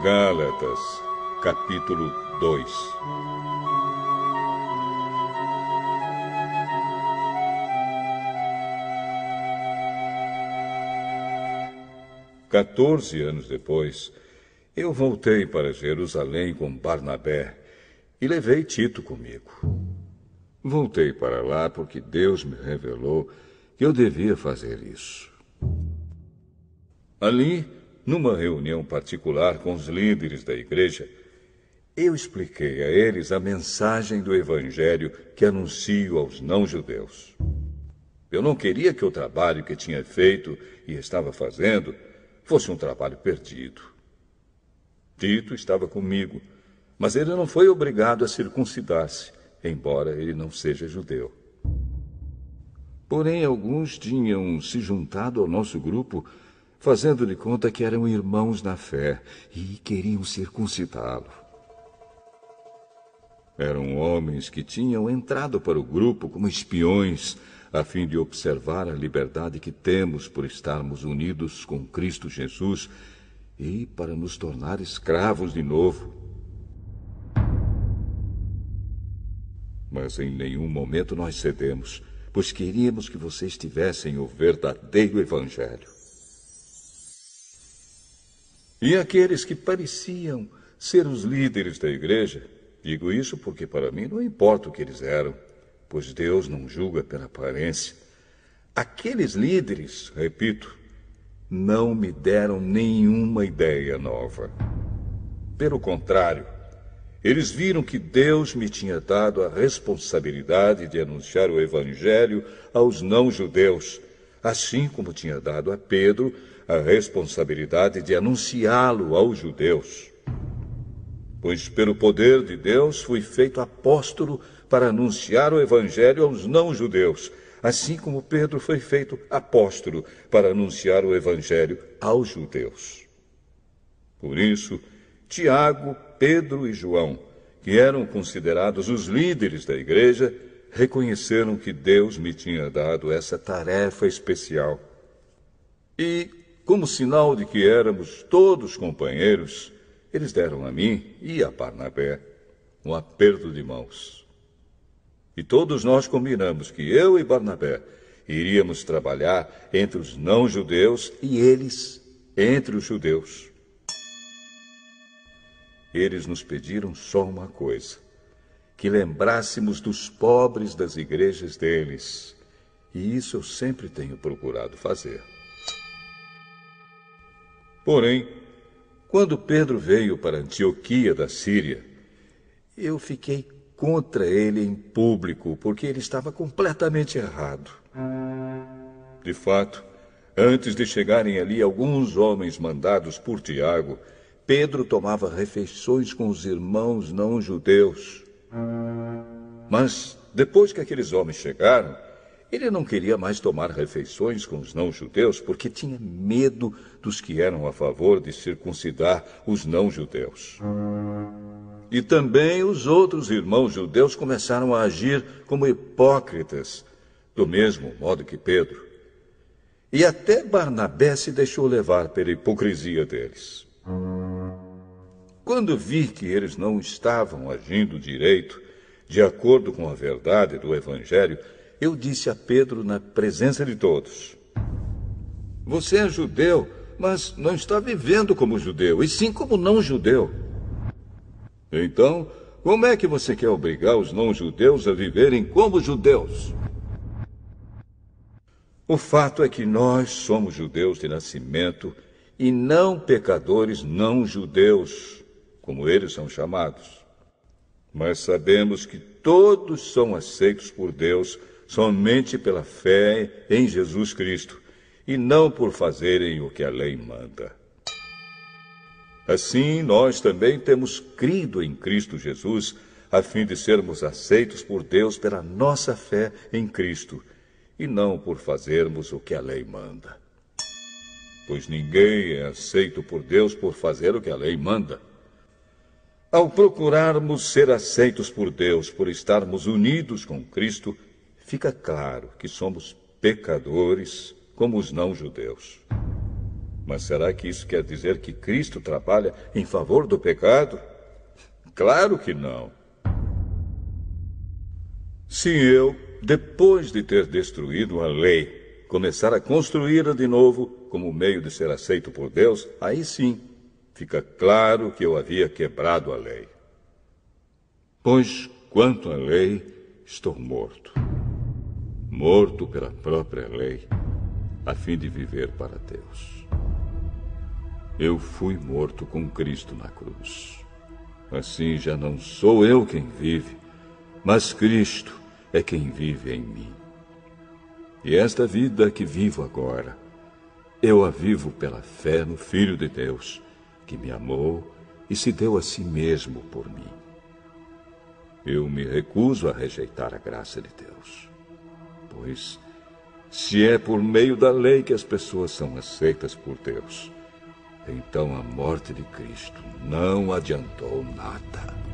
Gálatas, capítulo 2. Quatorze anos depois, eu voltei para Jerusalém com Barnabé e levei Tito comigo. Voltei para lá porque Deus me revelou que eu devia fazer isso. Ali, numa reunião particular com os líderes da igreja, eu expliquei a eles a mensagem do Evangelho que anuncio aos não-judeus. Eu não queria que o trabalho que tinha feito e estava fazendo fosse um trabalho perdido. Tito estava comigo, mas ele não foi obrigado a circuncidar-se, embora ele não seja judeu. Porém, alguns tinham se juntado ao nosso grupo, fazendo de conta que eram irmãos na fé e queriam circuncidá-lo. Eram homens que tinham entrado para o grupo como espiões, a fim de observar a liberdade que temos por estarmos unidos com Cristo Jesus e para nos tornar escravos de novo. Mas em nenhum momento nós cedemos, pois queríamos que vocês tivessem o verdadeiro Evangelho. E aqueles que pareciam ser os líderes da igreja, digo isso porque para mim não importa o que eles eram, pois Deus não julga pela aparência. Aqueles líderes, repito, não me deram nenhuma ideia nova. Pelo contrário, eles viram que Deus me tinha dado a responsabilidade de anunciar o Evangelho aos não-judeus, assim como tinha dado a Pedro a responsabilidade de anunciá-lo aos judeus. Pois pelo poder de Deus fui feito apóstolo para anunciar o Evangelho aos não-judeus, assim como Pedro foi feito apóstolo para anunciar o Evangelho aos judeus. Por isso, Tiago, Pedro e João, que eram considerados os líderes da igreja, reconheceram que Deus me tinha dado essa tarefa especial. E, como sinal de que éramos todos companheiros, eles deram a mim e a Barnabé um aperto de mãos. E todos nós combinamos que eu e Barnabé iríamos trabalhar entre os não-judeus e eles entre os judeus. Eles nos pediram só uma coisa, que lembrássemos dos pobres das igrejas deles. E isso eu sempre tenho procurado fazer. Porém, quando Pedro veio para Antioquia da Síria, eu fiquei contra ele em público, porque ele estava completamente errado. De fato, antes de chegarem ali alguns homens mandados por Tiago, Pedro tomava refeições com os irmãos não-judeus. Mas, depois que aqueles homens chegaram, ele não queria mais tomar refeições com os não-judeus porque tinha medo dos que eram a favor de circuncidar os não-judeus. E também os outros irmãos judeus começaram a agir como hipócritas, do mesmo modo que Pedro. E até Barnabé se deixou levar pela hipocrisia deles. Quando vi que eles não estavam agindo direito, de acordo com a verdade do Evangelho, eu disse a Pedro na presença de todos: você é judeu, mas não está vivendo como judeu, e sim como não-judeu. Então, como é que você quer obrigar os não-judeus a viverem como judeus? O fato é que nós somos judeus de nascimento e não pecadores não-judeus, como eles são chamados. Mas sabemos que todos são aceitos por Deus somente pela fé em Jesus Cristo, e não por fazerem o que a lei manda. Assim, nós também temos crido em Cristo Jesus, a fim de sermos aceitos por Deus pela nossa fé em Cristo, e não por fazermos o que a lei manda. Pois ninguém é aceito por Deus por fazer o que a lei manda. Ao procurarmos ser aceitos por Deus por estarmos unidos com Cristo, fica claro que somos pecadores como os não-judeus. Mas será que isso quer dizer que Cristo trabalha em favor do pecado? Claro que não. Se eu, depois de ter destruído a lei, começar a construí-la de novo como meio de ser aceito por Deus, aí sim fica claro que eu havia quebrado a lei. Pois, quanto à lei, estou morto. Morto pela própria lei, a fim de viver para Deus. Eu fui morto com Cristo na cruz. Assim já não sou eu quem vive, mas Cristo é quem vive em mim. E esta vida que vivo agora, eu a vivo pela fé no Filho de Deus, que me amou e se deu a si mesmo por mim. Eu me recuso a rejeitar a graça de Deus, pois se é por meio da lei que as pessoas são aceitas por Deus, então a morte de Cristo não adiantou nada.